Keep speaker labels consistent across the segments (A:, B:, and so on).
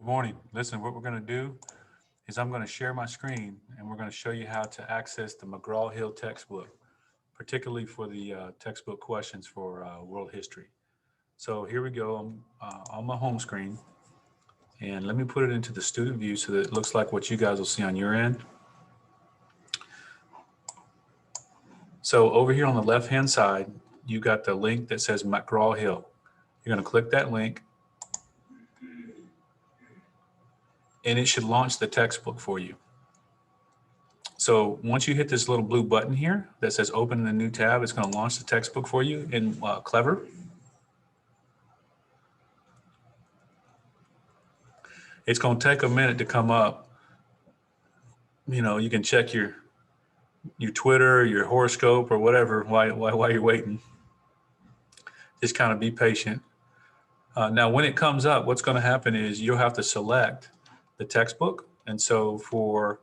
A: Morning. Listen, what we're going to do is I'm going to share my screen and we're going to show you how to access the McGraw-Hill textbook, particularly for the textbook questions for world history. So here we go. I'm on my home screen and let me put it into the student view so that it looks like what you guys will see on your end. So over here on the left-hand side, you got the link that says McGraw-Hill. You're going to click that link and it should launch the textbook for you. So once you hit this little blue button here that says open in a new tab, it's going to launch the textbook for you in Clever. It's going to take a minute to come up. You know, you can check your Twitter, your horoscope, or whatever while you're waiting. Just kind of be patient. Now, when it comes up, what's going to happen is you'll have to select the textbook. And so for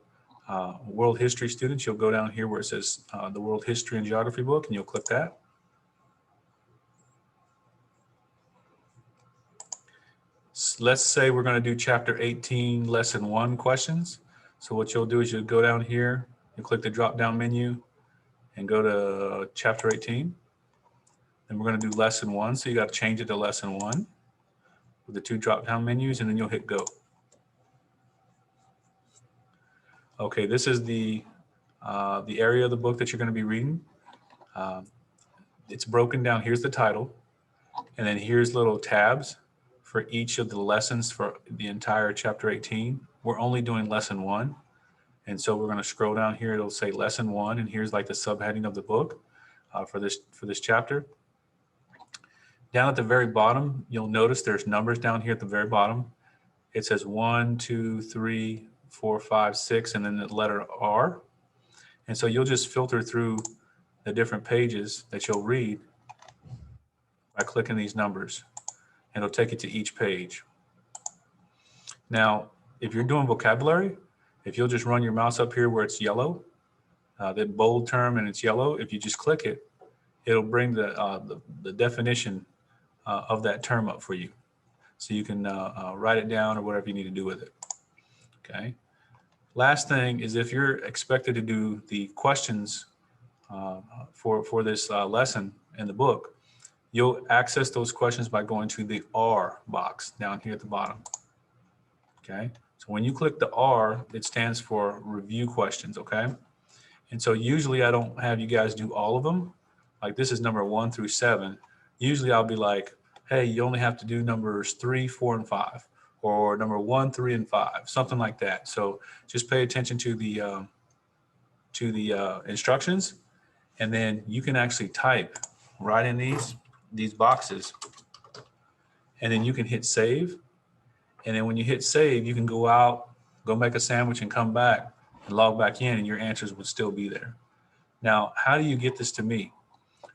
A: world history students, you'll go down here where it says the world history and geography book, and you'll click that. Let's say we're going to do chapter 18, lesson 1 questions. So what you'll do is you'll go down here, you click the drop down menu and go to chapter 18. Then we're going to do lesson 1. So you got to change it to lesson 1 with the 2 drop down menus, and then you'll hit go. Okay, this is the area of the book that you're going to be reading. It's broken down. Here's the title, and then here's little tabs for each of the lessons for the entire chapter 18. We're only doing lesson 1, and so we're going to scroll down here. It'll say lesson 1, and here's like the subheading of the book for this chapter. Down at the very bottom, you'll notice there's numbers down here at the very bottom. It says 1, 2, 3, 4, 5, 6, and then the letter R. And so you'll just filter through the different pages that you'll read by clicking these numbers, and it'll take you to each page. Now, if you're doing vocabulary, if you'll just run your mouse up here where it's yellow, the bold term and it's yellow, if you just click it, it'll bring the definition of that term up for you. So you can write it down or whatever you need to do with it. Okay. Last thing is if you're expected to do the questions for this lesson in the book, you'll access those questions by going to the R box down here at the bottom. Okay. So when you click the R, it stands for review questions. Okay. And so usually I don't have you guys do all of them. Like this is number 1 through 7. Usually I'll be like, hey, you only have to do numbers 3, 4, and 5, or number 1, 3, and 5, something like that. So just pay attention to the instructions, and then you can actually type right in these boxes, and then you can hit save. And then when you hit save, you can go out, go make a sandwich, and come back and log back in, and your answers would still be there. Now, how do you get this to me?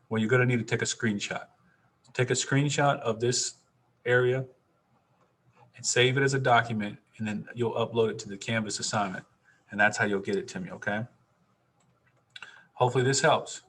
A: Well, you're going to need to take a screenshot. Take a screenshot of this area and save it as a document, and then you'll upload it to the Canvas assignment, and that's how you'll get it to me, okay? Hopefully this helps.